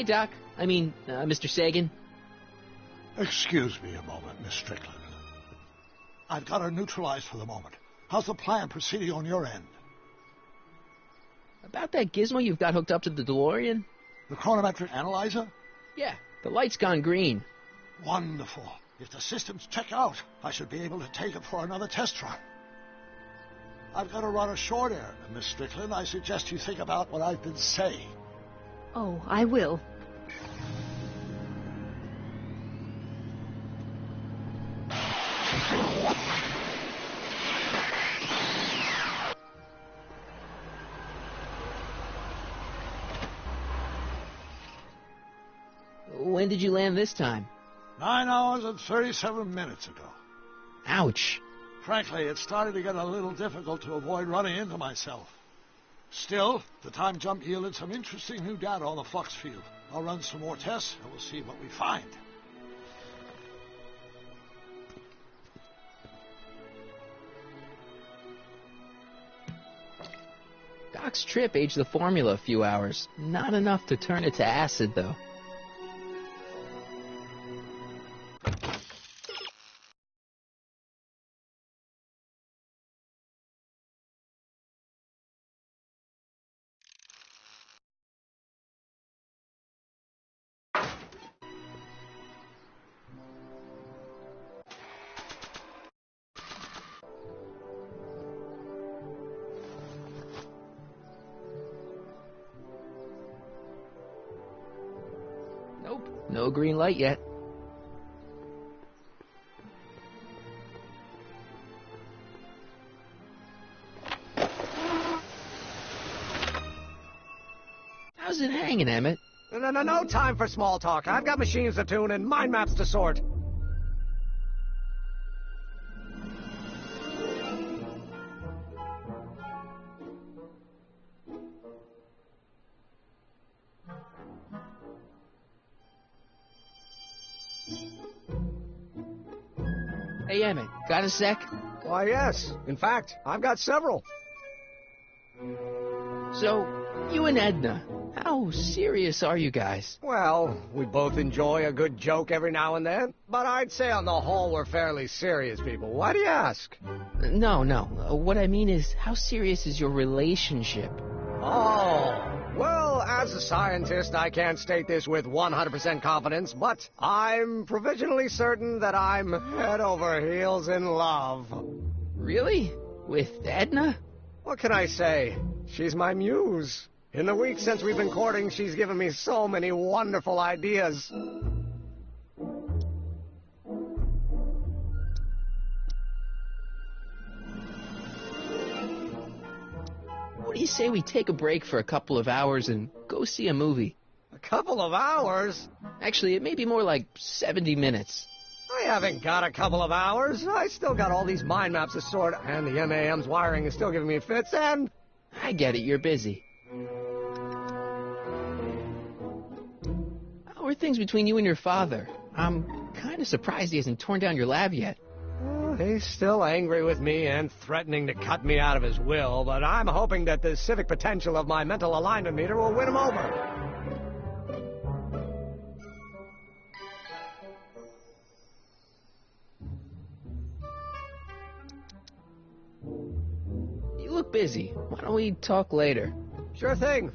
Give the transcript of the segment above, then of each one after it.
Hey, Doc. Mr. Sagan. Excuse me a moment, Miss Strickland. I've got her neutralized for the moment. How's the plan proceeding on your end? About that gizmo you've got hooked up to the DeLorean? The chronometric analyzer? Yeah, the light's gone green. Wonderful. If the systems check out, I should be able to take it for another test run. I've got to run a short errand, Miss Strickland. I suggest you think about what I've been saying. Oh, I will. When did you land this time? 9 hours and 37 minutes ago. Ouch. Frankly, it started to get a little difficult to avoid running into myself. Still, the time jump yielded some interesting new data on the flux field. I'll run some more tests, and we'll see what we find. Doc's trip aged the formula a few hours. Not enough to turn it to acid, though. Nope, no green light yet. How's it hanging, Emmett? No time for small talk. I've got machines to tune and mind maps to sort. Hey, Emmett, got a sec? Why, yes. In fact, I've got several. So, you and Edna, how serious are you guys? Well, we both enjoy a good joke every now and then, but I'd say on the whole we're fairly serious people. Why do you ask? No. What I mean is, how serious is your relationship? Oh, well, as a scientist, I can't state this with 100% confidence, but I'm provisionally certain that I'm head over heels in love. Really? With Edna? What can I say? She's my muse. In the week since we've been courting, she's given me so many wonderful ideas. What do you say we take a break for a couple of hours and go see a movie? A couple of hours? Actually, it may be more like 70 minutes. I haven't got a couple of hours. I still got all these mind maps to sort, and the MAM's wiring is still giving me fits, and... I get it, you're busy. How are things between you and your father? I'm kind of surprised he hasn't torn down your lab yet. He's still angry with me and threatening to cut me out of his will, but I'm hoping that the civic potential of my mental alignment meter will win him over. You look busy. Why don't we talk later? Sure thing.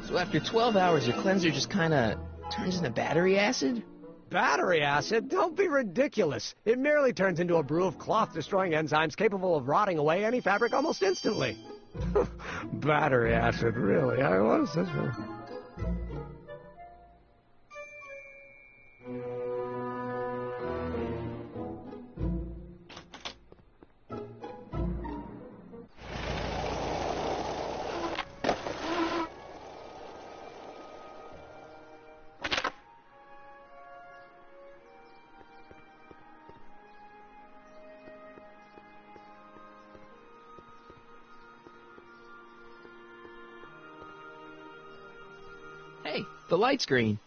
So after 12 hours, your cleanser just kind of turns into battery acid? Battery acid? Don't be ridiculous. It merely turns into a brew of cloth-destroying enzymes capable of rotting away any fabric almost instantly. Battery acid, really? What is this? Hey, the light's green.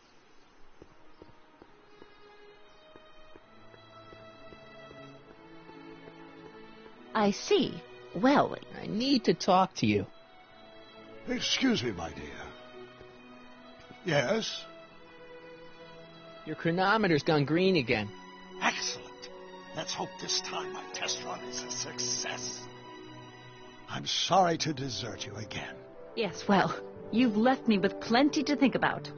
I see. Well, I need to talk to you. Excuse me, my dear. Yes? Your chronometer's gone green again. Excellent. Let's hope this time my test run is a success. I'm sorry to desert you again. yes, well, you've left me with plenty to think about.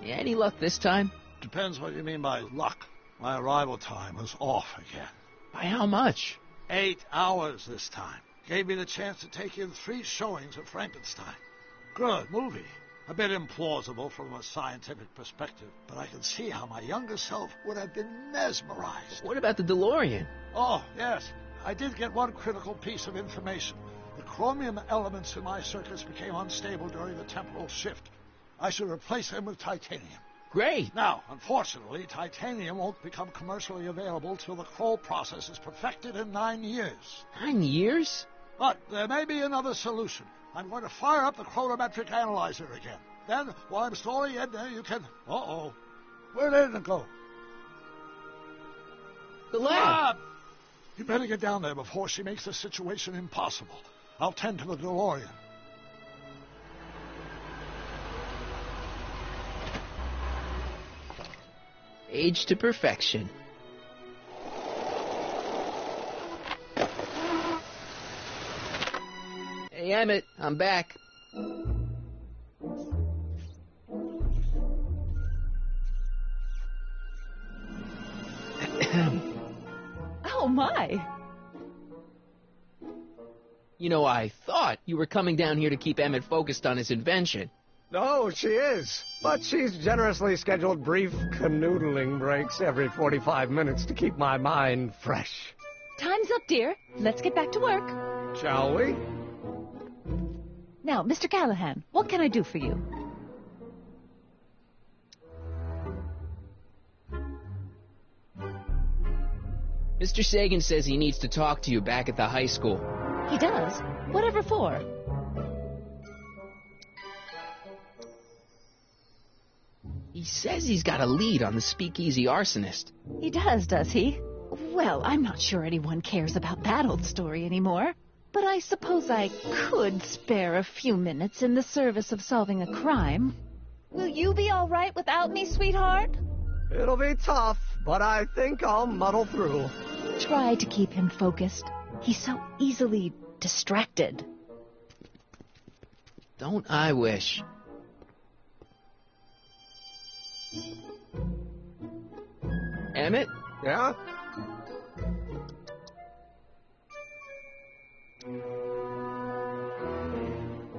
Any luck this time? Depends what you mean by luck. My arrival time was off again. By how much? 8 hours this time. Gave me the chance to take in 3 showings of Frankenstein. Good movie. A bit implausible from a scientific perspective, but I can see how my younger self would have been mesmerized. What about the DeLorean? Oh, yes. I did get one critical piece of information. The chromium elements in my circuits became unstable during the temporal shift. I should replace them with titanium. Great. Now, unfortunately, titanium won't become commercially available till the Kroll process is perfected in 9 years. 9 years? But there may be another solution. I'm going to fire up the chronometric analyzer again. Then, while I'm stalling in there, you can... Uh-oh. Where did it go? The lab. You better get down there before she makes the situation impossible. I'll tend to the DeLorean. Age to perfection. Hey, Emmett, I'm back. Oh, my. You know, I thought you were coming down here to keep Emmett focused on his invention. No, she is. But she's generously scheduled brief canoodling breaks every 45 minutes to keep my mind fresh. Time's up, dear. Let's get back to work. Shall we? Now, Mr. Callahan, what can I do for you? Mr. Sagan says he needs to talk to you back at the high school. He does? Whatever for? He says he's got a lead on the speakeasy arsonist. He does he? Well, I'm not sure anyone cares about that old story anymore. But I suppose I could spare a few minutes in the service of solving a crime. Will you be all right without me, sweetheart? It'll be tough, but I think I'll muddle through. Try to keep him focused. He's so easily distracted. Don't I wish? Emmett? Yeah?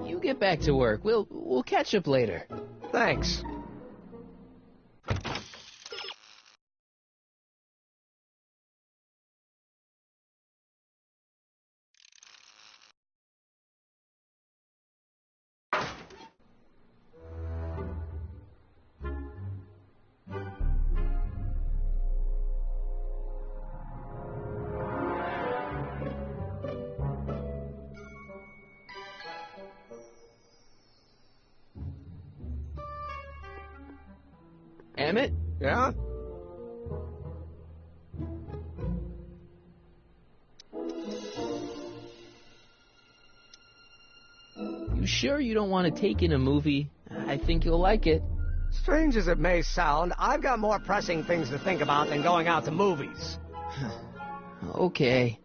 You get back to work. We'll catch up later. Thanks. Emmett? Yeah? You sure you don't want to take in a movie? I think you'll like it. Strange as it may sound, I've got more pressing things to think about than going out to movies. Okay.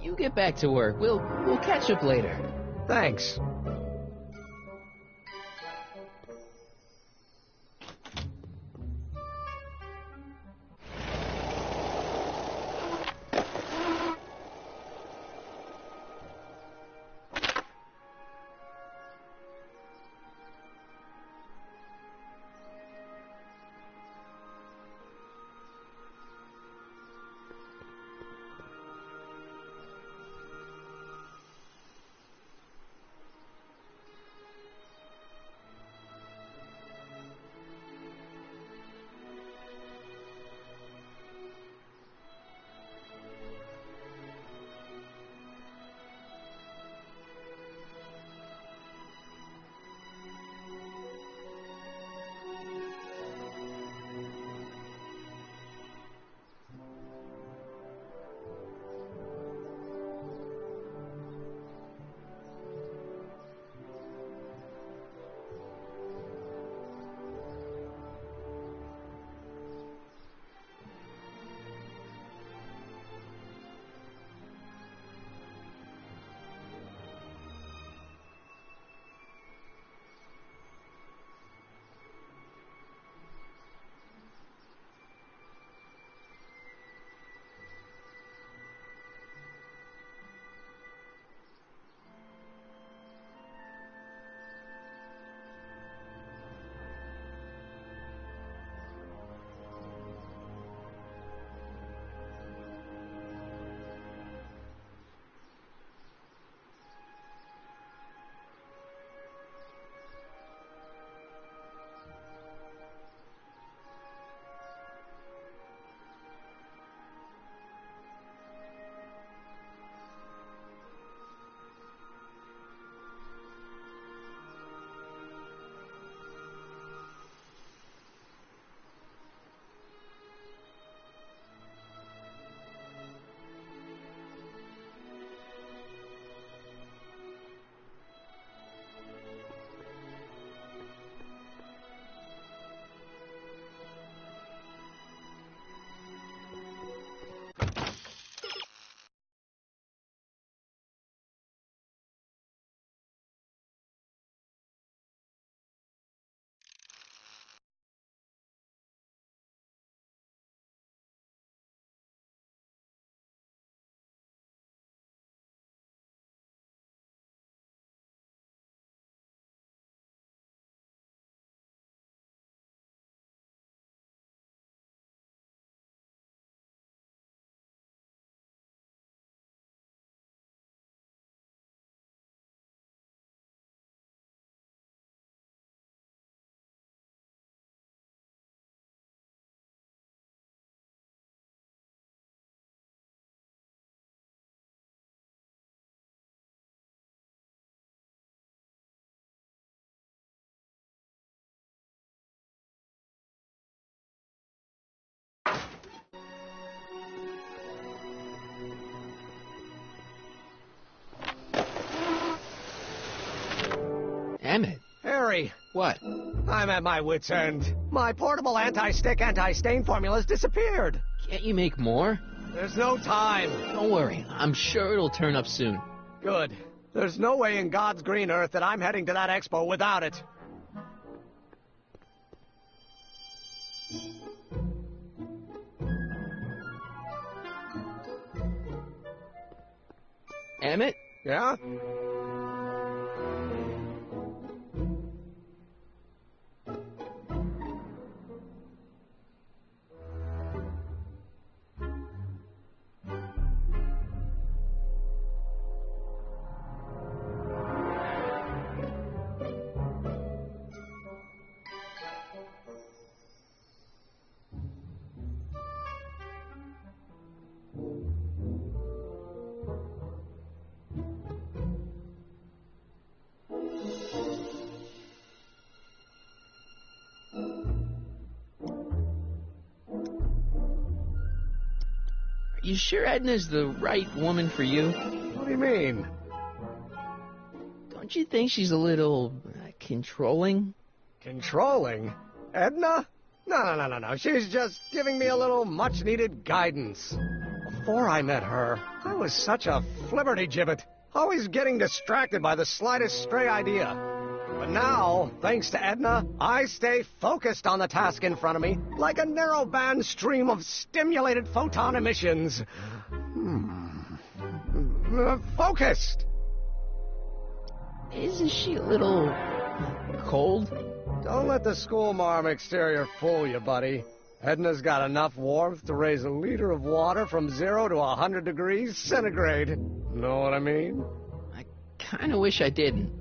You get back to work. We'll catch up later. Thanks. Emmett. Harry, What? I'm at my wit's end. My portable anti-stick, anti-stain formula's disappeared. Can't you make more? There's no time. Don't worry. I'm sure it'll turn up soon. Good. There's no way in God's green earth that I'm heading to that expo without it. Emmett? Yeah? You sure Edna's the right woman for you? What do you mean? Don't you think she's a little controlling? Controlling? Edna? No. She's just giving me a little much-needed guidance. Before I met her, I was such a flibberty-gibbet, always getting distracted by the slightest stray idea. But now, thanks to Edna, I stay focused on the task in front of me, like a narrow-band stream of stimulated photon emissions. Focused! Isn't she a little cold? Don't let the schoolmarm exterior fool you, buddy. Edna's got enough warmth to raise a liter of water from 0 to 100 degrees centigrade. Know what I mean? I kind of wish I didn't.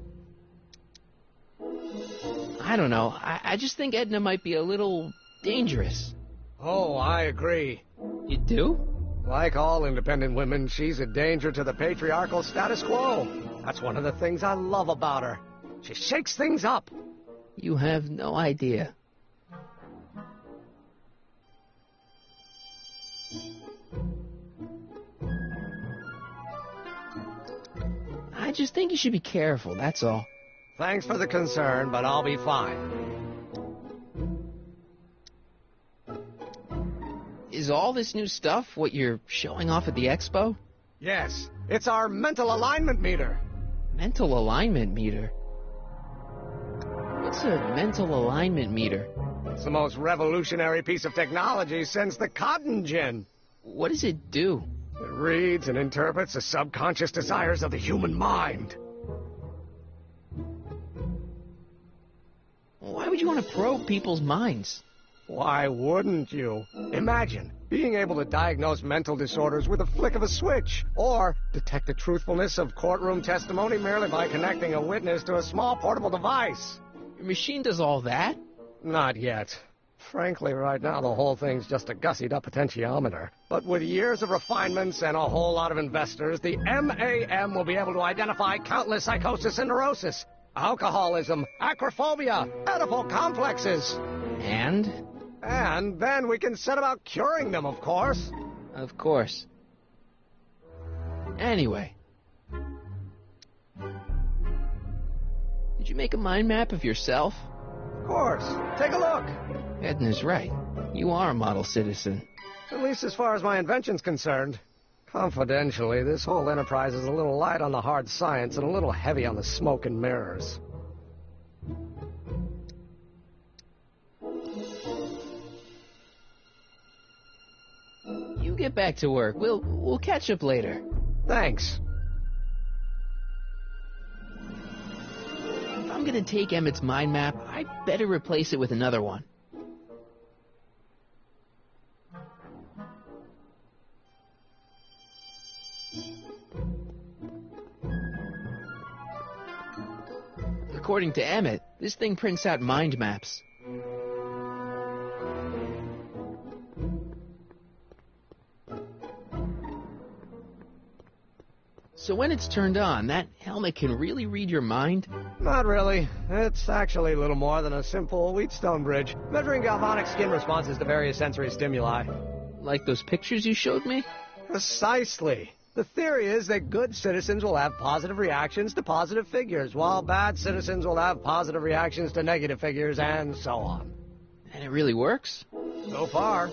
I don't know. I just think Edna might be a little dangerous. Oh, I agree. You do? Like all independent women, she's a danger to the patriarchal status quo. That's one of the things I love about her. She shakes things up. You have no idea. I just think you should be careful, that's all. Thanks for the concern, but I'll be fine. Is all this new stuff what you're showing off at the expo? Yes, it's our mental alignment meter. Mental alignment meter? What's a mental alignment meter? It's the most revolutionary piece of technology since the cotton gin. What does it do? It reads and interprets the subconscious desires of the human mind. Why would you want to probe people's minds? Why wouldn't you? Imagine being able to diagnose mental disorders with a flick of a switch, or detect the truthfulness of courtroom testimony merely by connecting a witness to a small portable device. Your machine does all that? Not yet. Frankly, right now the whole thing's just a gussied-up potentiometer. But with years of refinements and a whole lot of investors, the MAM will be able to identify countless psychosis and neurosis, alcoholism, acrophobia, edible complexes. And then we can set about curing them, of course. Of course. Anyway. Did you make a mind map of yourself? Of course. Take a look. Edna's right. You are a model citizen. At least as far as my invention's concerned. Confidentially, this whole enterprise is a little light on the hard science and a little heavy on the smoke and mirrors. You get back to work. We'll catch up later. Thanks. If I'm gonna take Emmett's mind map, I better replace it with another one. According to Emmett, this thing prints out mind maps. So when it's turned on, that helmet can really read your mind? Not really. It's actually little more than a simple Wheatstone bridge, measuring galvanic skin responses to various sensory stimuli. Like those pictures you showed me? Precisely. The theory is that good citizens will have positive reactions to positive figures, while bad citizens will have positive reactions to negative figures, and so on. And it really works? So far.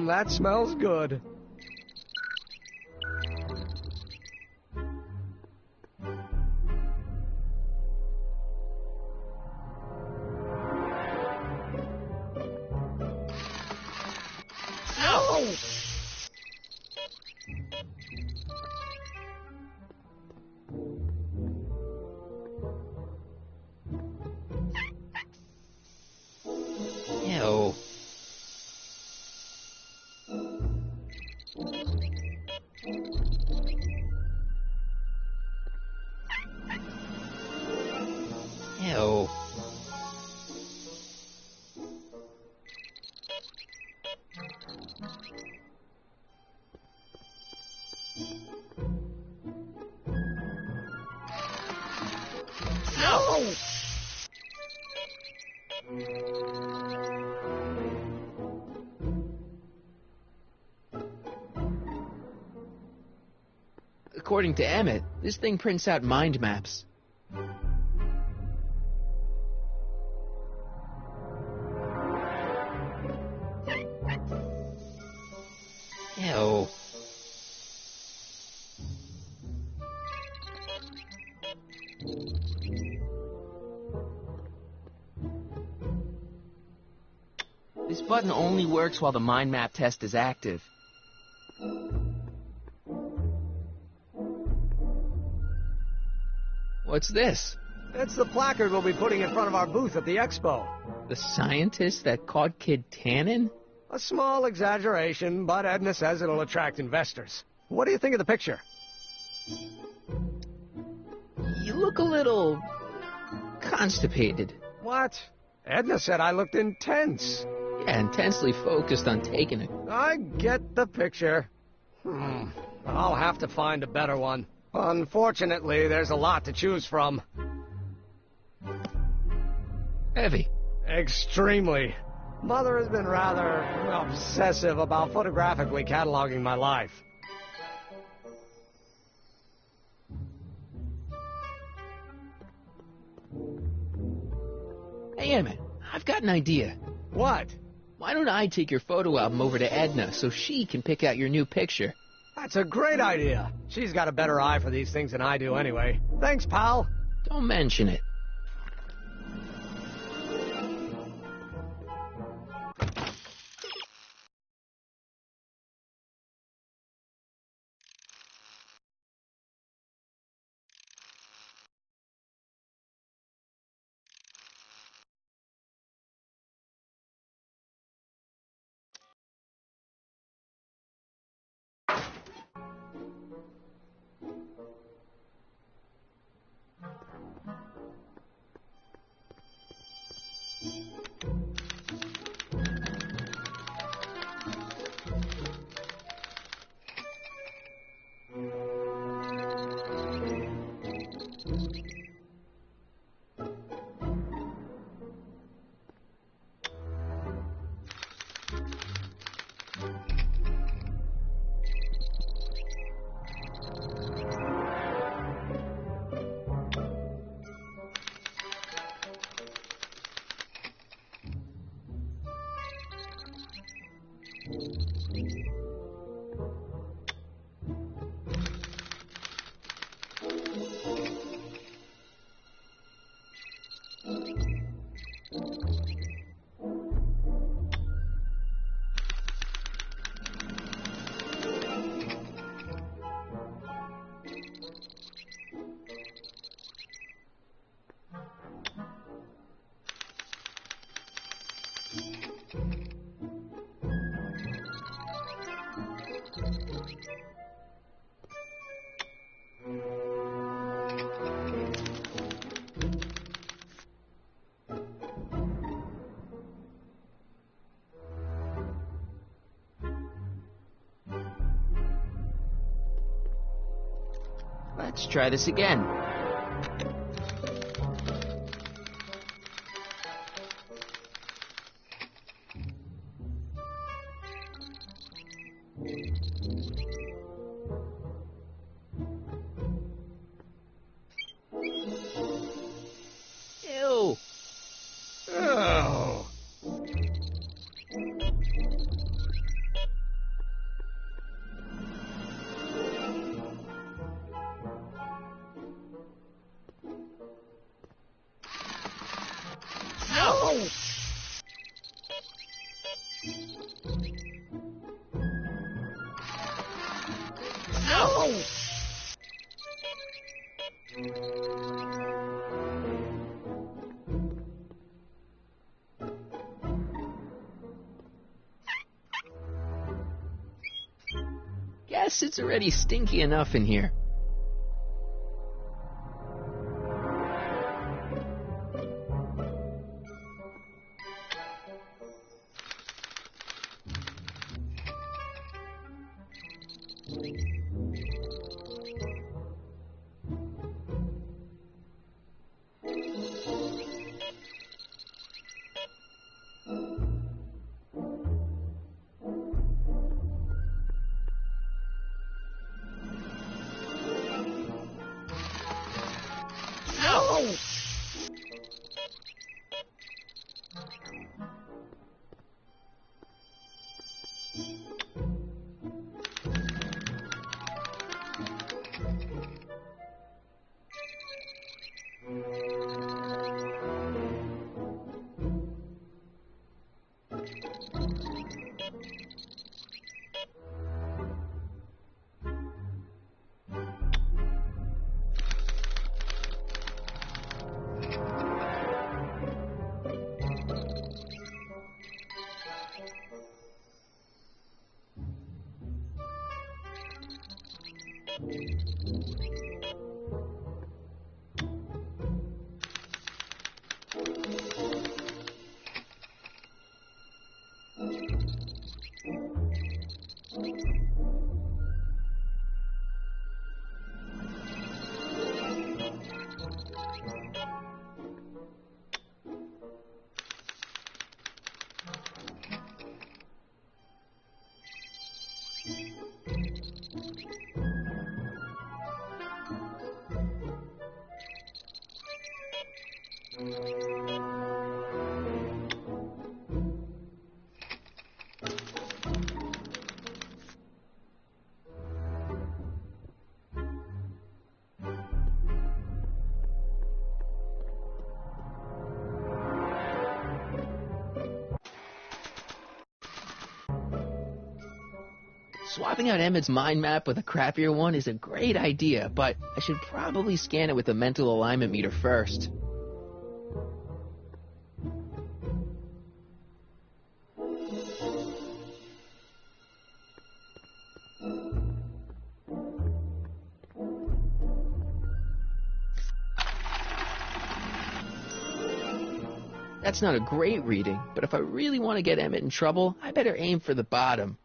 That smells good. Ew. Ew. No! According to Emmett, this thing prints out mind maps. Ew. This button only works while the mind map test is active. What's this? It's the placard we'll be putting in front of our booth at the expo. The scientist that caught Kid Tannen? A small exaggeration, but Edna says it'll attract investors. What do you think of the picture? You look a little constipated. What? Edna said I looked intense. Yeah, intensely focused on taking it. I get the picture. I'll have to find a better one. Unfortunately, there's a lot to choose from. Heavy. Extremely. Mother has been rather obsessive about photographically cataloging my life. Hey, Emmett, I've got an idea. What? Why don't I take your photo album over to Edna so she can pick out your new picture? That's a great idea. She's got a better eye for these things than I do anyway. Thanks, pal. Don't mention it. Let's try this again. Ew! Oh. No! No! Guess it's already stinky enough in here. No! Swapping out Emmett's mind map with a crappier one is a great idea, but I should probably scan it with a mental alignment meter first. That's not a great reading, but if I really want to get Emmett in trouble, I better aim for the bottom.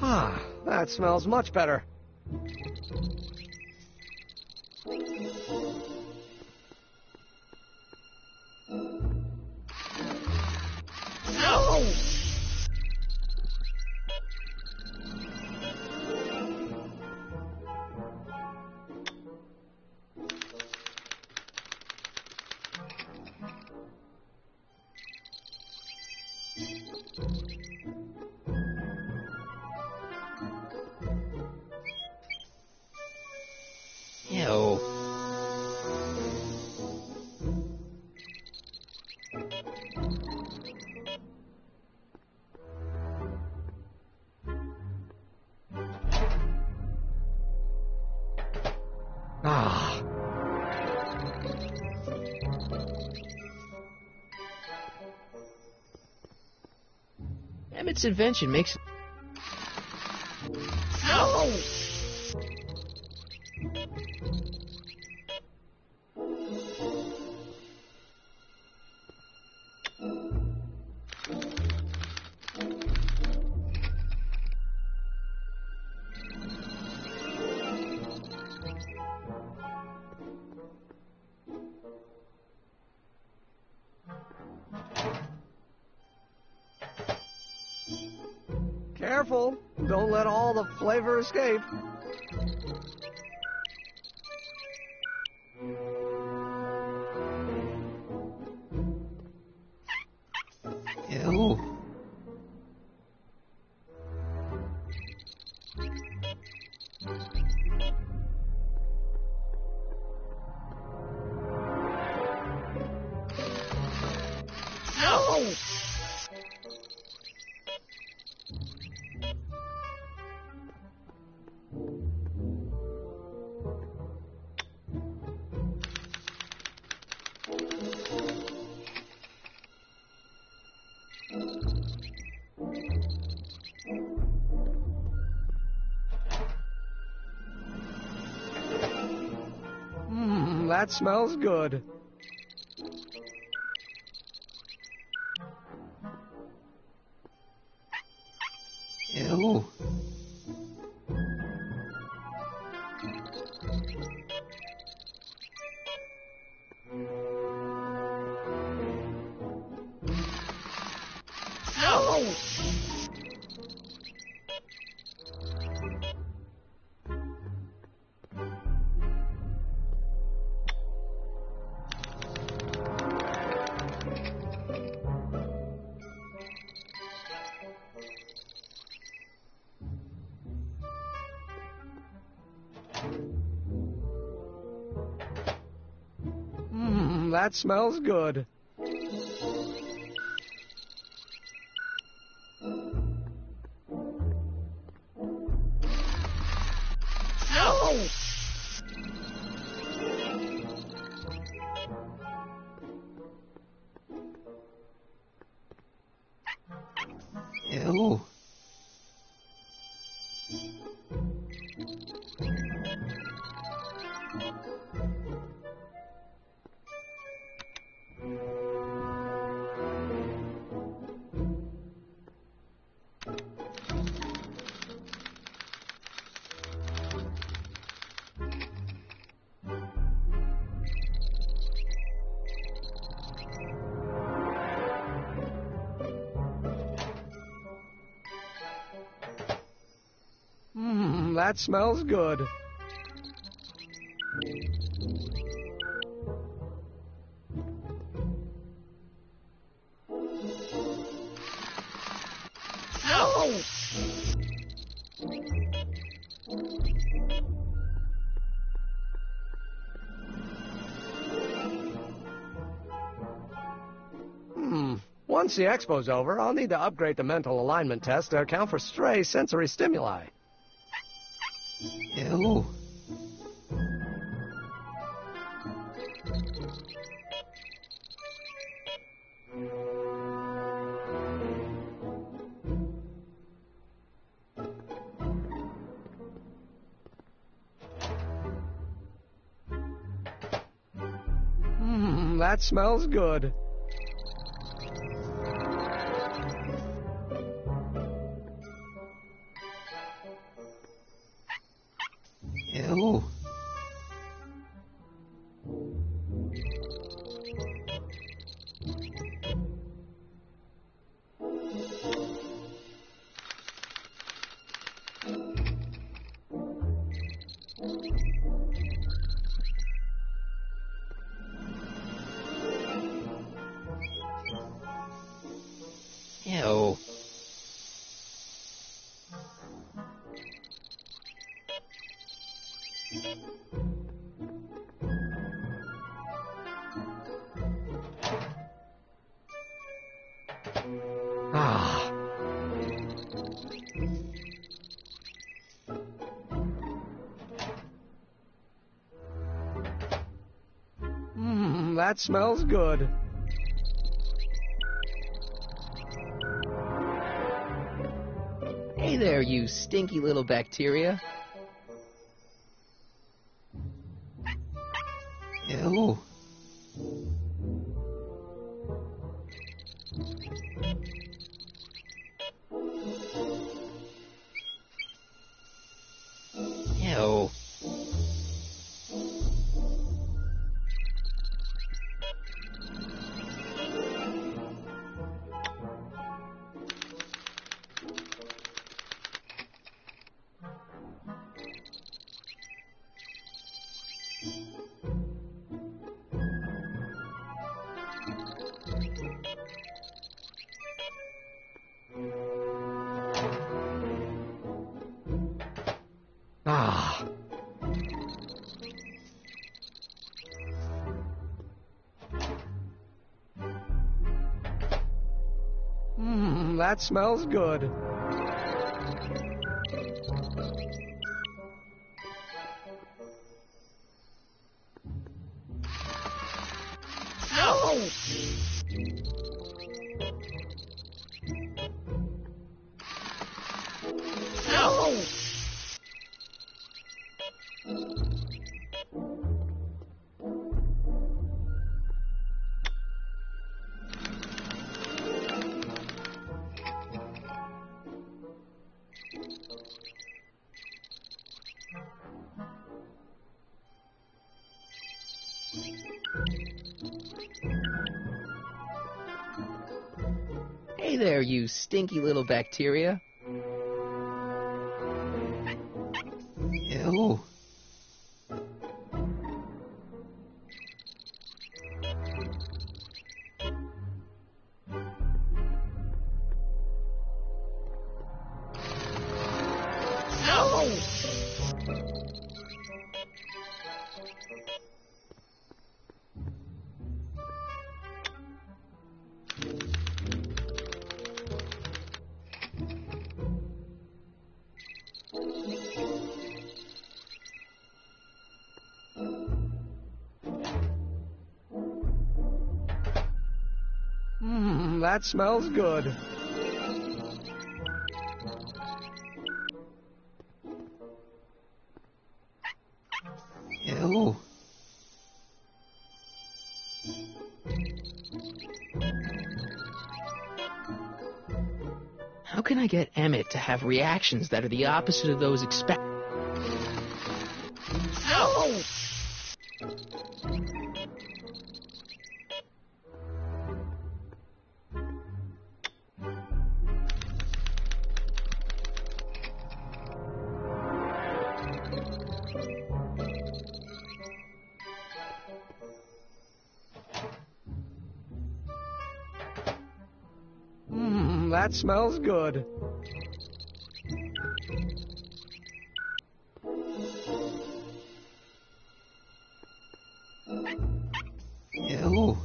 Ah, that smells much better. Oh! Ew. Ah. Emmett's invention makes... Oh! Careful, don't let all the flavor escape. Ew. Oh! That smells good. Ew. Oh! That smells good. Oh! Ew. That smells good. Oh! Once the expo's over, I'll need to upgrade the mental alignment test to account for stray sensory stimuli. Ew. That smells good. Ew. Ah. That smells good. Hey there, you stinky little bacteria. Ew. Ew. Ah. That smells good. Ow! Ow! Hey there, you stinky little bacteria. Ew. That smells good. Ew. How can I get Emmett to have reactions that are the opposite of those expected? Ow! That smells good. Ew.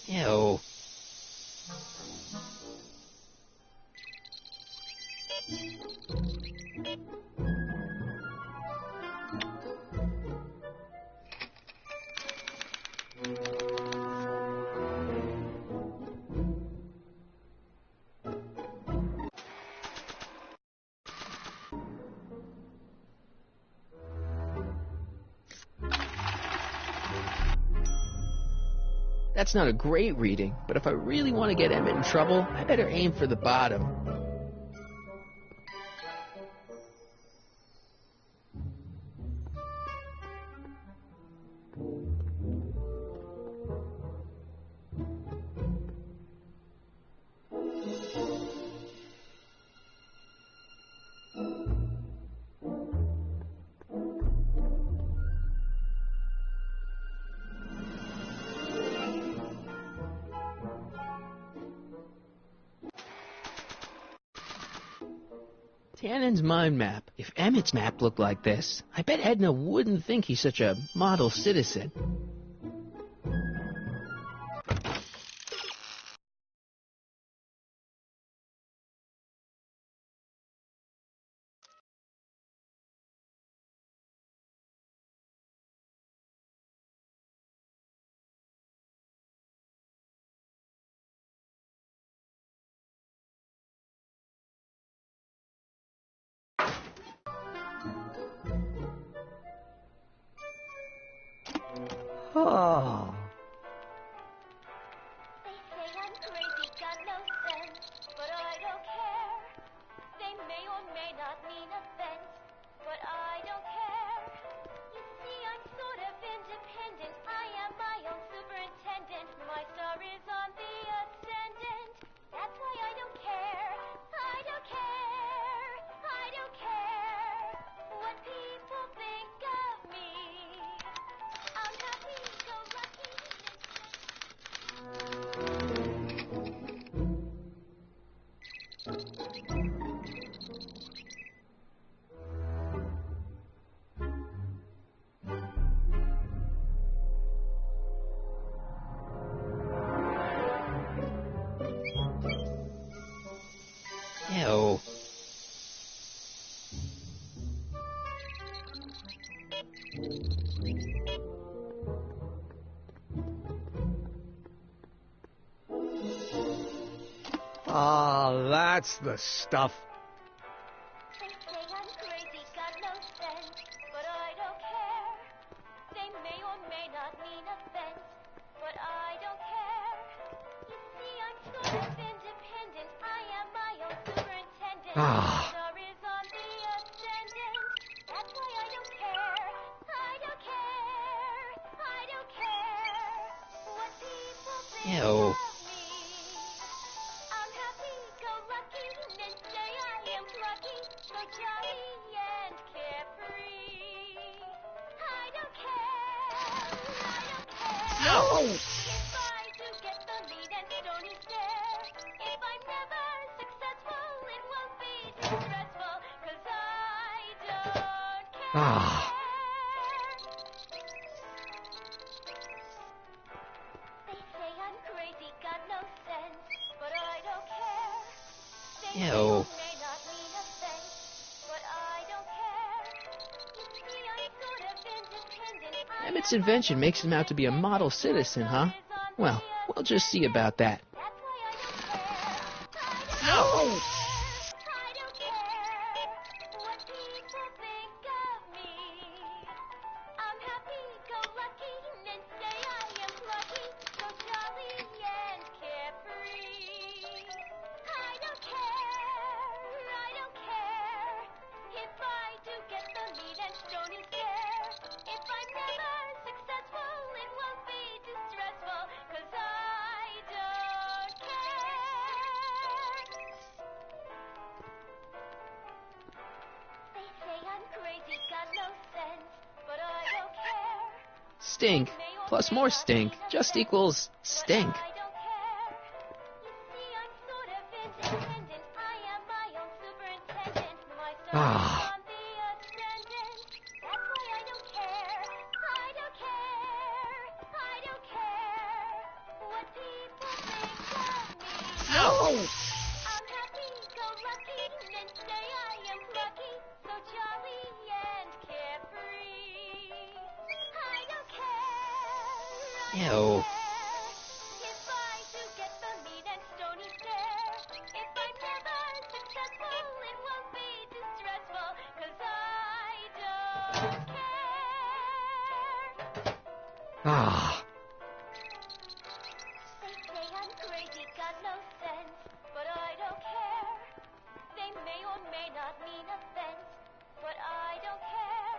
Ew. That's not a great reading, but if I really want to get Emmett in trouble, I better aim for the bottom. Tannen's mind map. If Emmett's map looked like this, I bet Edna wouldn't think he's such a model citizen. Oh. They say I'm crazy, got no sense, but I don't care. They may or may not mean offense, but I don't care. You see, I'm sort of independent. I am my own superintendent. My star is on the ascendant. That's why I don't care. I don't care. I don't care what people think of me. I'm happy, go lucky. Ew. Ah, that's the stuff. They say I'm crazy, got no sense, but I don't care. They may or may not mean offense, but I don't care. You see, I'm sort of independent. I am my own superintendent. Ah. My star is on the ascendant. That's why I don't care. I don't care. I don't care what people think Ew. of me. I'm happy, go lucky, men say I am plucky, so jolly and carefree. I don't care, I don't care. No! If I do get the lead and stony stare, if I'm never successful, it won't be too stressful, 'cause I don't care. Ah. They say I'm crazy, got no sense, but I don't care. They may Ew. or may not mean offense, but I don't care. You see, I'm sort of independent. I Emmett's am invention my makes him out to be a model citizen, huh? Well, we'll just see about that. That's why I don't care. I No! don't care what people think of me. I'm happy, go lucky, men say I am plucky, so jolly and carefree. I don't care if I do get the lead and stony stare. If I'm never successful, it won't be too stressful, 'cause I don't care. They say I'm crazy, got no sense, but I don't care. Stink plus more stink just equals stink. I don't care. You see, I'm sort of independent. I am my own superintendent. My star Ah. is on the ascendant. That's why I don't care. I don't care. I don't care what people think of me. No! I'm happy, go lucky, men say I am plucky, so jolly and carefree. I don't care. I Ew. don't care if I do get the lead and stony stare. If I'm never successful, it won't be too stressful, 'cause I don't care. Ah. They say I'm crazy, got no sense, but I don't care. They may or may not mean offense, but I don't care.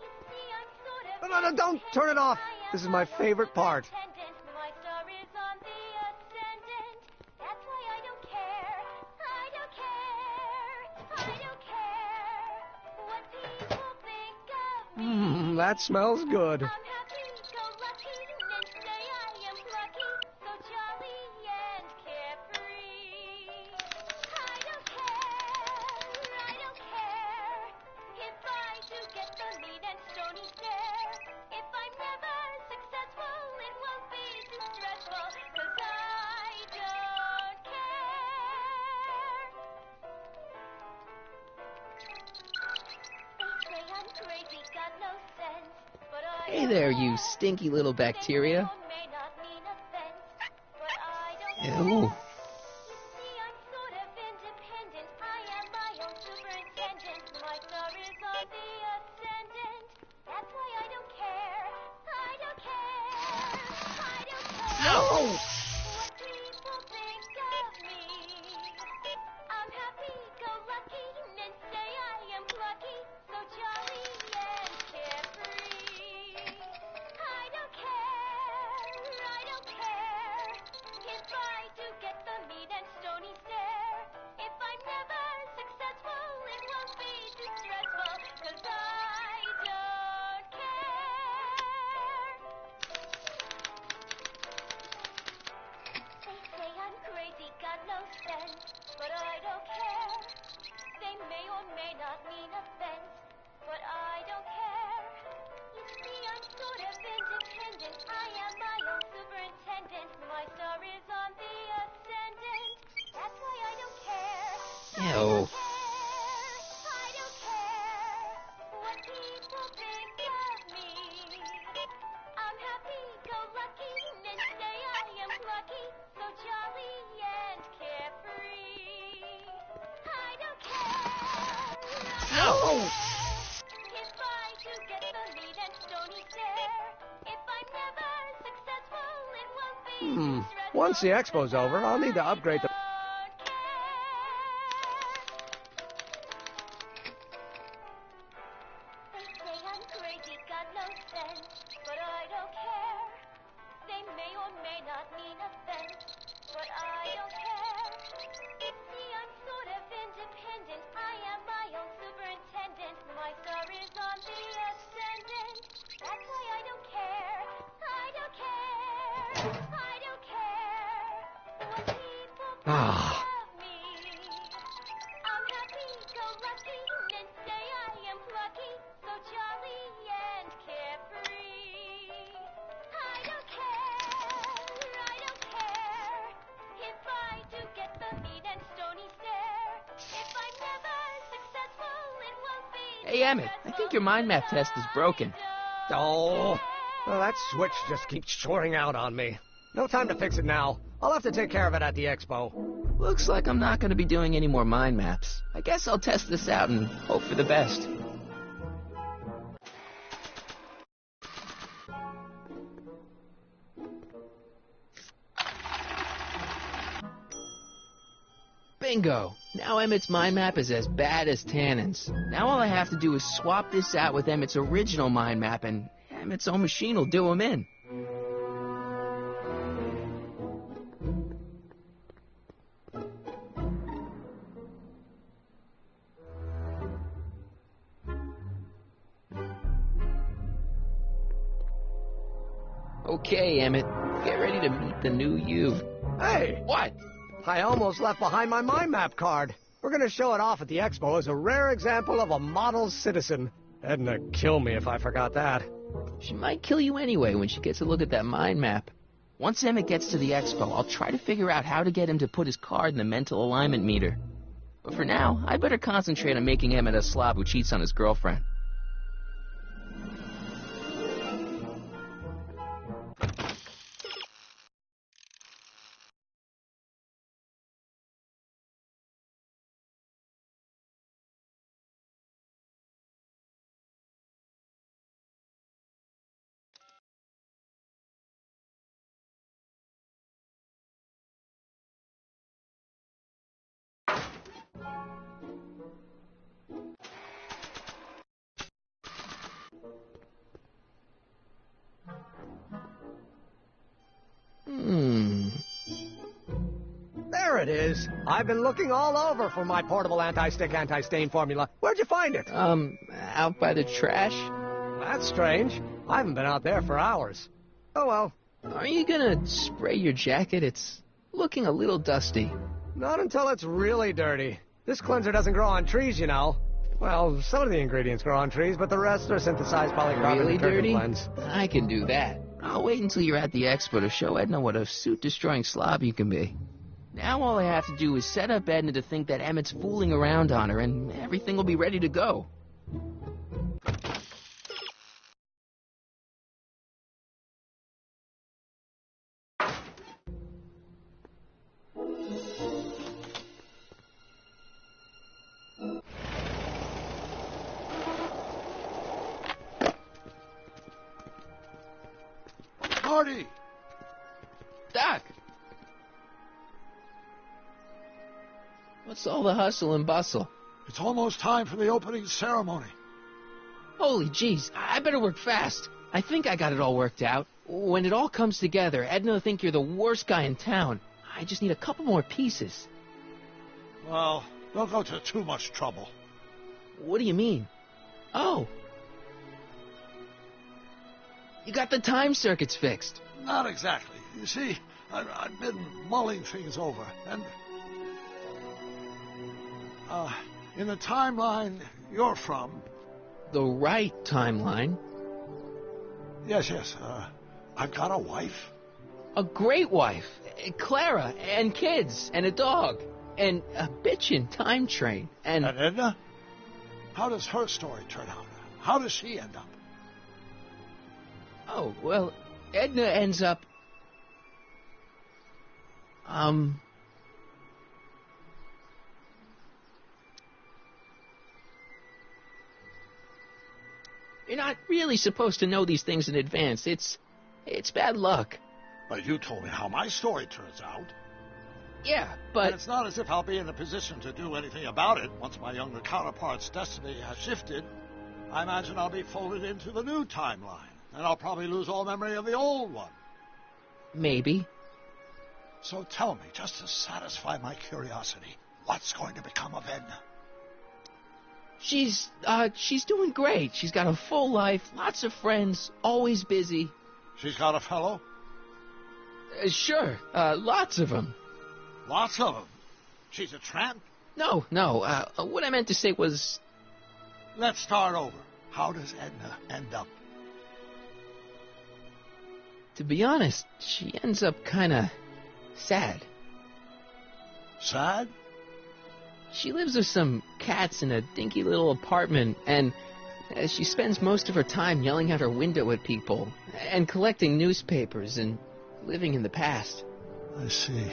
You see, I'm sort of No, don't turn it off. This is my favorite part. My star is on the ascendant. That's why I don't care. I don't care. I don't care what people think of me. That smells good. I'm happy, go lucky, men say I am plucky, so jolly and carefree. I don't care. I don't Hey there, you stinky little bacteria. May not mean offense, but I don't Ew. You see, I'm sort of independent. I am my own superintendent. My star is on the ascendant. That's why I don't care. I don't care. I don't care. Ow! What people think of me. I'm happy-go-lucky and say I am plucky, so jolly and carefree. I don't care. I don't care. If I do get the mean and stony stare, if I'm never successful, it won't be too stressful, 'cause I don't care. They say I'm crazy, got no sense, but I don't care. They may or may not mean offense, but I don't care. You see, I'm sort of independent. I am my own superintendent. My star is on the ascendant. That's why I don't care. I Ew. don't care. I don't care what people think of me. I'm happy-go-lucky and say I am plucky, so jolly and carefree. I don't care. Ow! If I do get the mean and stony stare, if I'm never successful, it won't be too stressful. Once the expo's over, I'll need to upgrade the... Don't care. They say I'm crazy, got no sense, but I don't care. They may or may not mean offense, but I don't care. You see, I'm sort of independent. I am my own superintendent. My star is on the ascendant. That's why I don't care. I don't care. I don't care what people think of me. I'm happy-go-lucky and say I am plucky, so jolly and carefree. I don't care. I don't care if I do get the mean and stony stare. If I'm never successful, it won't be. Hey, Emmett, I think your mind map test is broken. Oh, well, that switch just keeps shoring out on me. No time to fix it now. I'll have to take care of it at the expo. Looks like I'm not going to be doing any more mind maps. I guess I'll test this out and hope for the best. Bingo! Now Emmett's mind map is as bad as Tannen's. Now all I have to do is swap this out with Emmett's original mind map, and Emmett's own machine will do him in. Okay, Emmett, get ready to meet the new you. Hey, What? I almost left behind my mind map card. We're going to show it off at the expo as a rare example of a model citizen. Edna kill me if I forgot that. She might kill you anyway when she gets a look at that mind map. Once Emmett gets to the expo, I'll try to figure out how to get him to put his card in the mental alignment meter. But for now, I'd better concentrate on making Emmett a slob who cheats on his girlfriend. There it is. I've been looking all over for my portable anti-stick, anti-stain formula. Where'd you find it? Out by the trash? That's strange. I haven't been out there for hours. Oh well, Are you gonna spray your jacket? It's looking a little dusty. not until it's really dirty. This cleanser doesn't grow on trees, you know. Well, some of the ingredients grow on trees, but the rest are synthesized polycarbonate Really detergent dirty? blends. I can do that. I'll wait until you're at the expo to show Edna what a suit-destroying slob you can be. Now all I have to do is set up Edna to think that Emmett's fooling around on her, and everything will be ready to go. Artie! Doc! What's all the hustle and bustle? It's almost time for the opening ceremony. Holy jeez, I better work fast. I think I got it all worked out. When it all comes together, Edna will think you're the worst guy in town. I just need a couple more pieces. Well, don't go to too much trouble. What do you mean? Oh. You got the time circuits fixed. Not exactly. You see, I've been mulling things over, and... in the timeline you're from... The right timeline? Yes, I've got a wife. A great wife. Clara, and kids, and a dog, and a bitchin' time train, and... And Edna? How does her story turn out? How does she end up? Oh, well, Edna ends up... You're not really supposed to know these things in advance. It's bad luck. But you told me how my story turns out. Yeah, And but... it's not as if I'll be in a position to do anything about it once my younger counterpart's destiny has shifted. I imagine I'll be folded into the new timeline, and I'll probably lose all memory of the old one. Maybe. So tell me, just to satisfy my curiosity, what's going to become of Edna? She's doing great. She's got a full life, lots of friends, always busy. She's got a fellow? Sure, lots of them. Lots of them. She's a tramp? No, what I meant to say was... Let's start over. How does Edna end up? To be honest, she ends up kinda... sad. Sad? She lives with some cats in a dinky little apartment, and she spends most of her time yelling out her window at people, and collecting newspapers, and living in the past. I see.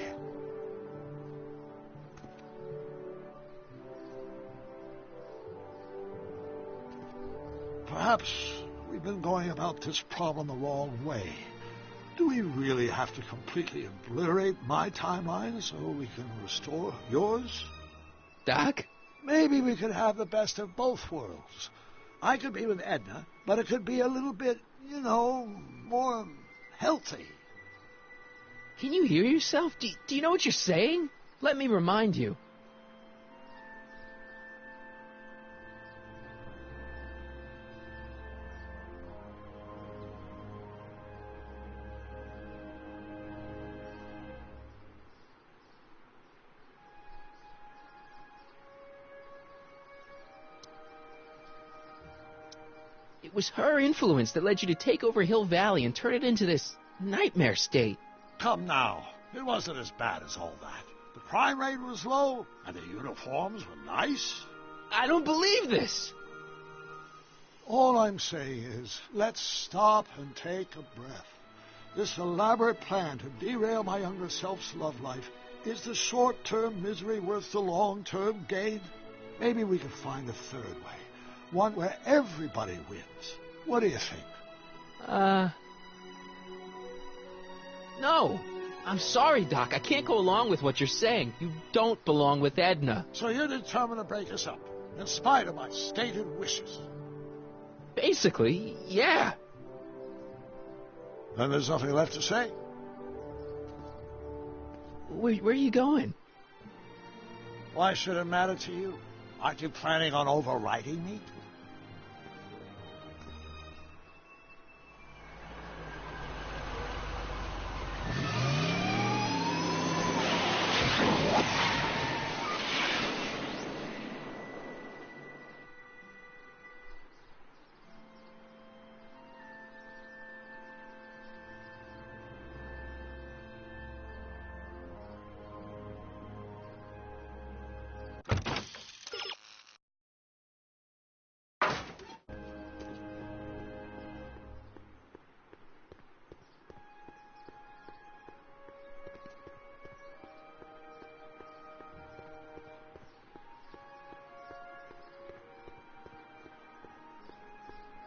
Perhaps we've been going about this problem the wrong way. Do we really have to completely obliterate my timeline so we can restore yours? Doc? Maybe we could have the best of both worlds. I could be with Edna, but it could be a little bit, more healthy. Can you hear yourself? Do you know what you're saying? Let me remind you. It was her influence that led you to take over Hill Valley and turn it into this nightmare state. Come now. It wasn't as bad as all that. The crime rate was low, and the uniforms were nice. I don't believe this! All I'm saying is, let's stop and take a breath. This elaborate plan to derail my younger self's love life, is the short-term misery worth the long-term gain? Maybe we could find a third way. One where everybody wins. What do you think? No. I'm sorry, Doc. I can't go along with what you're saying. You don't belong with Edna. So you're determined to break us up, in spite of my stated wishes? Basically, yeah. Then there's nothing left to say. Where are you going? Why should it matter to you? Aren't you planning on overriding me?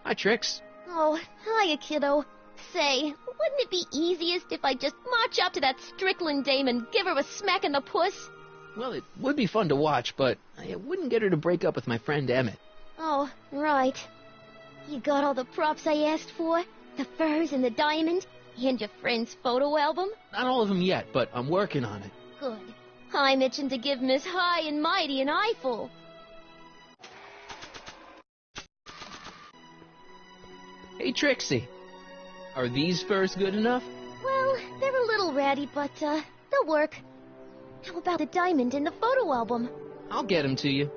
Hi, Trix. Oh, hiya, kiddo. Say, Wouldn't it be easiest if I just march up to that Strickland dame and give her a smack in the puss? Well, it would be fun to watch, but I wouldn't get her to break up with my friend Emmett. Oh, right. You got all the props I asked for? The furs and the diamond? And your friend's photo album? Not all of them yet, but I'm working on it. Good. I'm itching to give Miss High and Mighty an eyeful. Hey, Trixie. Are these furs good enough? Well, they're a little ratty, but, they'll work. How about the diamond in the photo album? I'll get them to you.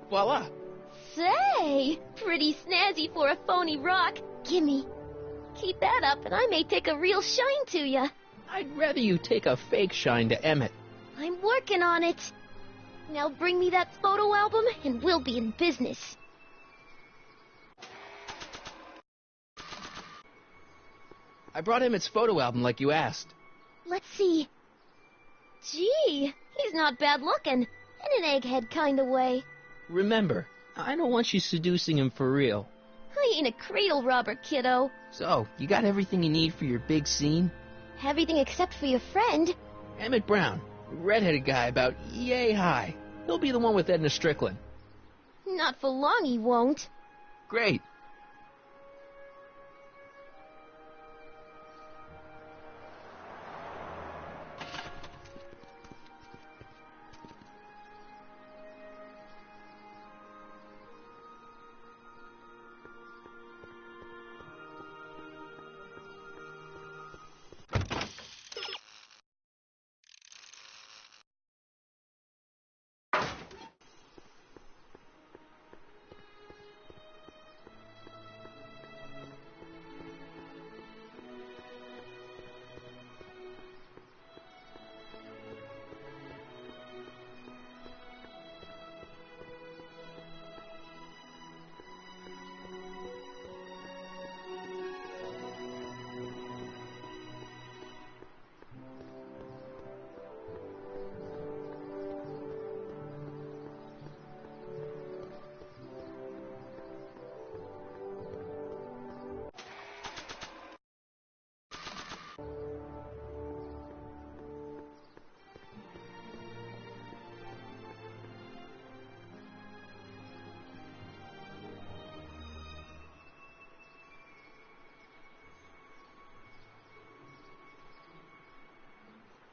Voila! Say, pretty snazzy for a phony rock. Gimme. Keep that up and I may take a real shine to ya. I'd rather you take a fake shine to Emmett. I'm working on it. Now bring me that photo album and we'll be in business. I brought Emmett's photo album like you asked. Let's see. Gee, he's not bad looking. In an egghead kind of way. Remember, I don't want you seducing him for real. I ain't a cradle robber, kiddo. So, you got everything you need for your big scene? Everything except for your friend. Emmett Brown, redheaded guy about yay high. He'll be the one with Edna Strickland. Not for long he won't. Great.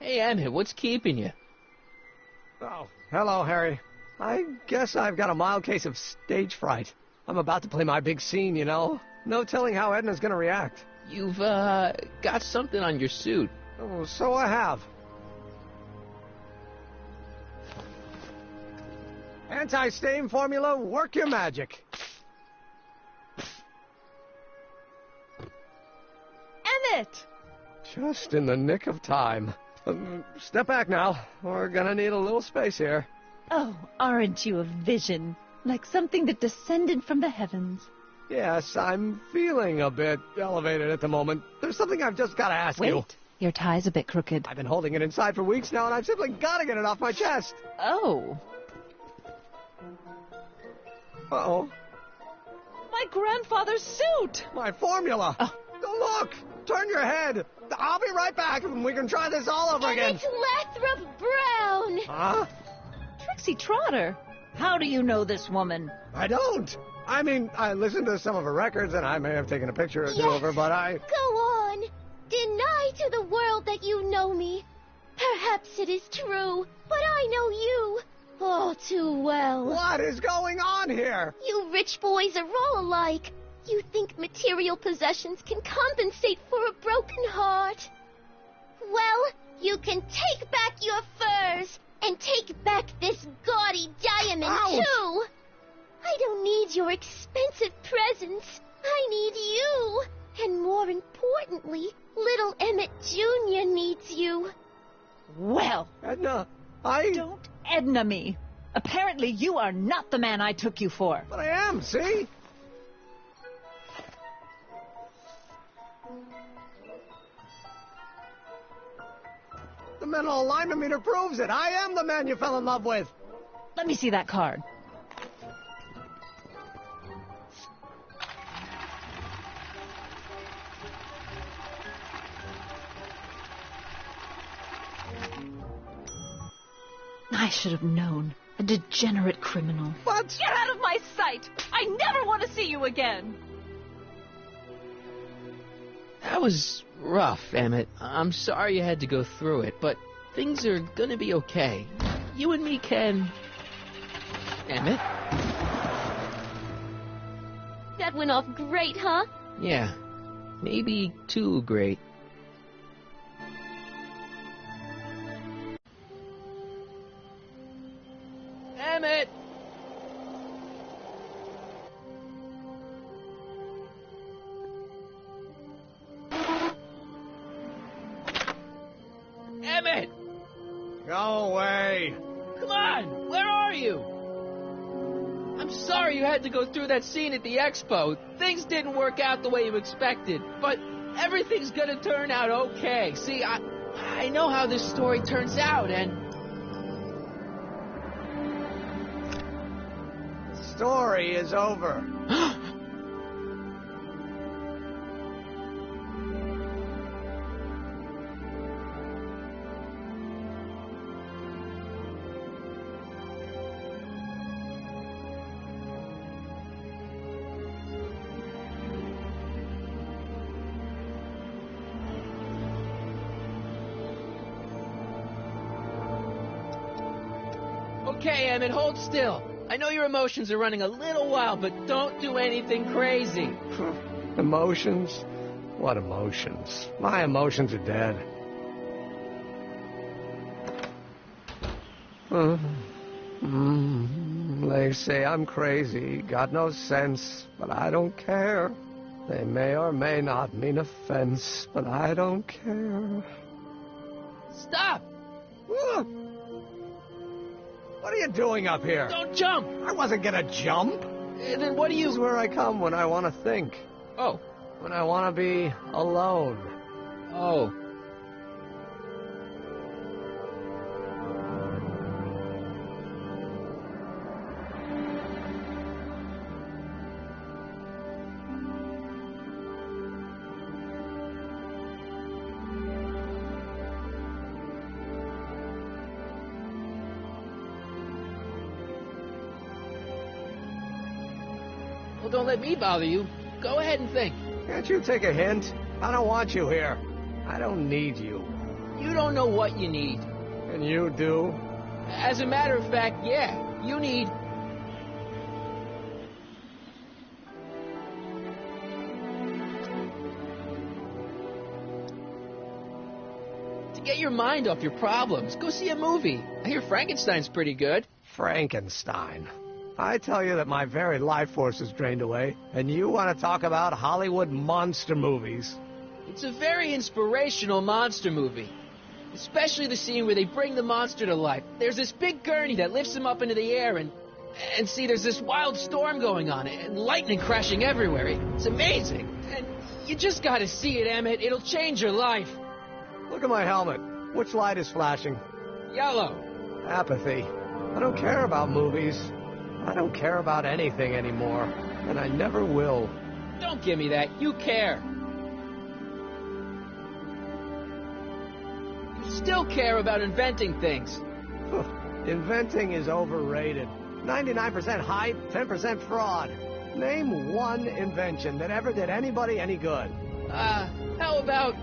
Hey, Emmett, what's keeping you? Oh, hello, Harry. I guess I've got a mild case of stage fright. I'm about to play my big scene, you know. No telling how Edna's gonna react. You've, got something on your suit. Oh, so I have. Anti-stain formula, work your magic. Emmett! Just in the nick of time. Step back now. We're gonna need a little space here. Oh, aren't you a vision? Like something that descended from the heavens. Yes, I'm feeling a bit elevated at the moment. There's something I've just got to ask you. Wait, your tie's a bit crooked. I've been holding it inside for weeks now, and I've simply got to get it off my chest. Oh. Uh-oh. My grandfather's suit! My formula. Oh. Look! Turn your head. I'll be right back, and we can try this all over And again. it's Lathrop Brown! Huh? Trixie Trotter. How do you know this woman? I don't. I mean, I listened to some of her records, and I may have taken a picture or two of her, but I... Go on. Deny to the world that you know me. Perhaps it is true, but I know you all too well. What is going on here? You rich boys are all alike. You think material possessions can compensate for a broken heart. Well, you can take back your furs and take back this gaudy diamond, Ouch. too. I don't need your expensive presents. I need you. And more importantly, little Emmett Jr. needs you. Well, Edna, I... don't Edna me. Apparently you are not the man I took you for. But I am, see? The mental alignment meter proves it. I am the man you fell in love with. Let me see that card. I should have known. A degenerate criminal. What? Get out of my sight! I never want to see you again! That was rough, Emmett. I'm sorry you had to go through it, but things are gonna be okay. You and me can... Emmett? That went off great, huh? Yeah. Maybe too great. Emmett! Emmett! Go away. Come on! Where are you? I'm sorry you had to go through that scene at the expo. Things didn't work out the way you expected, but everything's gonna turn out okay. See, I know how this story turns out, and... The story is over. Okay, Emmett, hold still. I know your emotions are running a little wild, but don't do anything crazy. Emotions? What emotions? My emotions are dead. They say I'm crazy, got no sense, but I don't care. They may or may not mean offense, but I don't care. Stop! What are you doing up here? Don't jump! I wasn't gonna jump. Then what do This is you... where I come when I want to think. Oh. When I want to be alone. Oh. Well, don't let me bother you. Go ahead and think. Can't you take a hint? I don't want you here. I don't need you. You don't know what you need. And you do? As a matter of fact, yeah. You need... to get your mind off your problems. Go see a movie. I hear Frankenstein's pretty good. Frankenstein. I tell you that my very life force is drained away, and you want to talk about Hollywood monster movies. It's a very inspirational monster movie. Especially the scene where they bring the monster to life. There's this big gurney that lifts him up into the air, and see, there's this wild storm going on, and lightning crashing everywhere. It's amazing. And you just gotta see it, Emmett. It'll change your life. Look at my helmet. Which light is flashing? Yellow. Apathy. I don't care about movies. I don't care about anything anymore, and I never will. Don't give me that. You care. You still care about inventing things. Inventing is overrated. 99% hype, 10% fraud. Name one invention that ever did anybody any good. How about...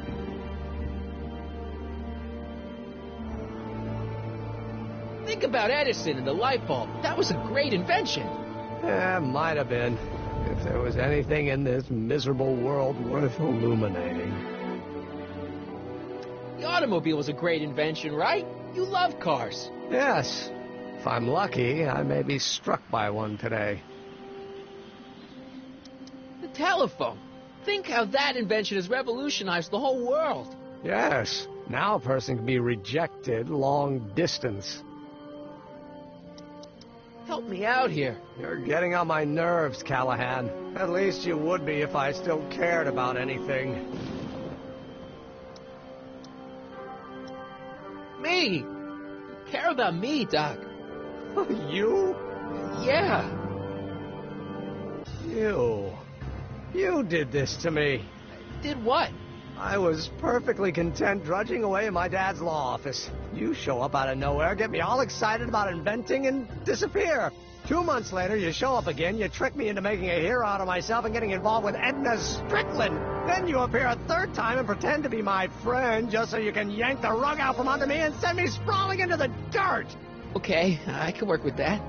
think about Edison and the light bulb. That was a great invention. Might have been. If there was anything in this miserable world worth illuminating. The automobile was a great invention, right? You love cars. Yes. If I'm lucky, I may be struck by one today. The telephone. Think how that invention has revolutionized the whole world. Yes. Now a person can be rejected long distance. Help me out here. You're getting on my nerves, Callahan. At least you would be if I still cared about anything. Me. You care about me, Doc. You? Yeah. You did this to me. Did what? I was perfectly content drudging away in my dad's law office. You show up out of nowhere, get me all excited about inventing, and disappear. 2 months later, you show up again, you trick me into making a hero out of myself and getting involved with Edna Strickland. Then you appear a third time and pretend to be my friend just so you can yank the rug out from under me and send me sprawling into the dirt. Okay, I can work with that.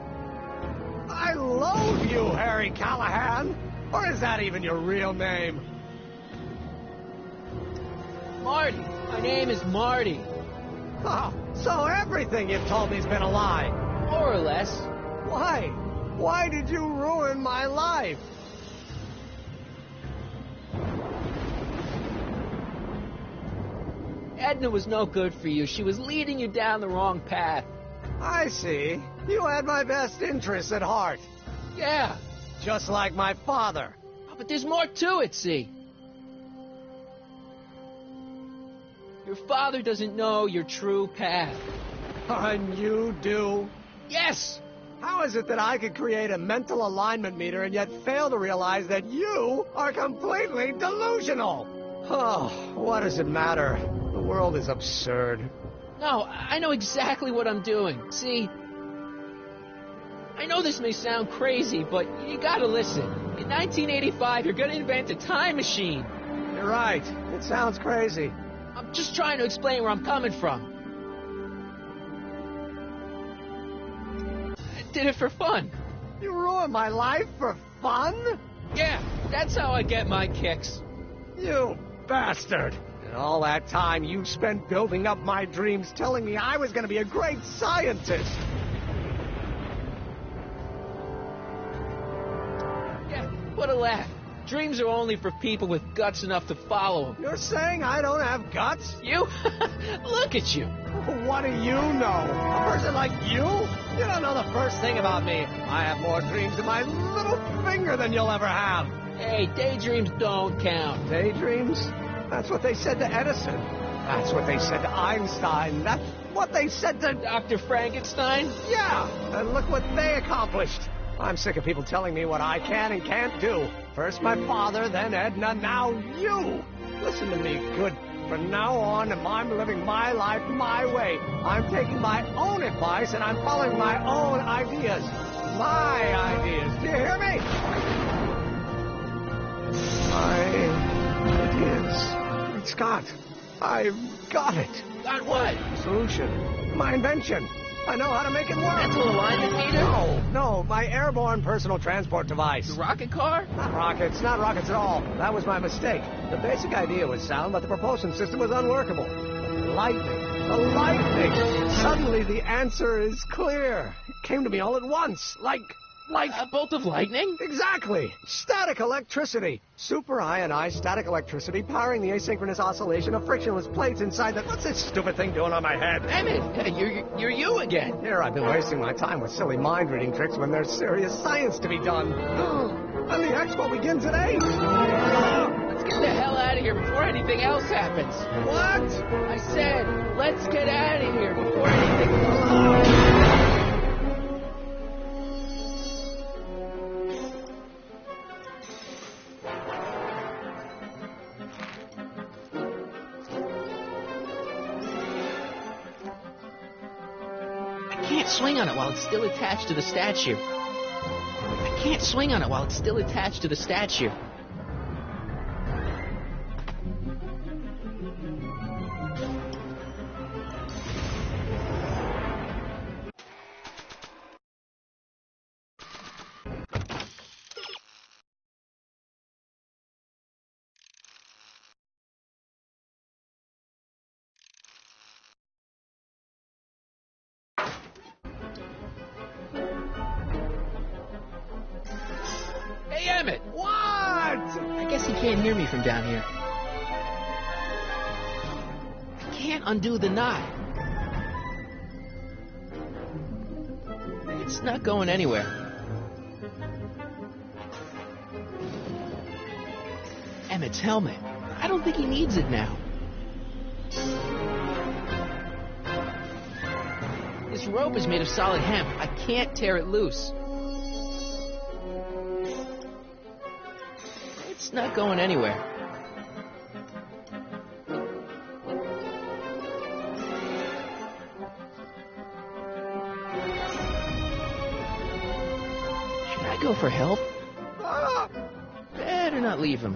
I loathe you, Harry Callahan. Or is that even your real name? Marty! My name is Marty. Oh, so everything you've told me's been a lie. More or less. Why? Why did you ruin my life? Edna was no good for you. She was leading you down the wrong path. I see. You had my best interests at heart. Yeah. Just like my father. Oh, but there's more to it, see? Your father doesn't know your true path. And you do? Yes! How is it that I could create a mental alignment meter and yet fail to realize that you are completely delusional? Oh, what does it matter? The world is absurd. No, I know exactly what I'm doing. See, I know this may sound crazy, but you gotta listen. In 1985, you're gonna invent a time machine. You're right. It sounds crazy. I'm just trying to explain where I'm coming from. I did it for fun. You ruined my life for fun? Yeah, that's how I get my kicks. You bastard. And all that time you spent building up my dreams, telling me I was going to be a great scientist. Yeah, what a laugh. Dreams are only for people with guts enough to follow them. You're saying I don't have guts? You? Look at you. What do you know? A person like you? You don't know the first thing about me. I have more dreams in my little finger than you'll ever have. Hey, daydreams don't count. Daydreams? That's what they said to Edison. That's what they said to Einstein. That's what they said to... Dr. Frankenstein? Yeah, and look what they accomplished. I'm sick of people telling me what I can and can't do. First my father, then Edna, now you. Listen to me, good. From now on, I'm living my life my way. I'm taking my own advice, and I'm following my own ideas. My ideas. Do you hear me? My ideas. Scott, I've got it. Got what? Solution. My invention. I know how to make it work. Mental alignment meter? No, my airborne personal transport device. The rocket car? Not rockets at all. That was my mistake. The basic idea was sound, but the propulsion system was unworkable. The lightning. Suddenly the answer is clear. It came to me all at once, like... A bolt of lightning? Exactly. Static electricity. Super ionized static electricity powering the asynchronous oscillation of frictionless plates inside the... What's this stupid thing doing on my head? Emmett, you're you again. Here I've been wasting my time with silly mind-reading tricks when there's serious science to be done. And the expo begins at 8. Let's get the hell out of here before anything else happens. What? I said, let's get out of here before anything... I can't swing on it while it's still attached to the statue. I can't swing on it while it's still attached to the statue. Hey, Emmett! What? I guess he can't hear me from down here. I can't undo the knot. It's not going anywhere. Emmett's helmet. I don't think he needs it now. This rope is made of solid hemp. I can't tear it loose. It's not going anywhere. go for help. Ah! Better not leave him.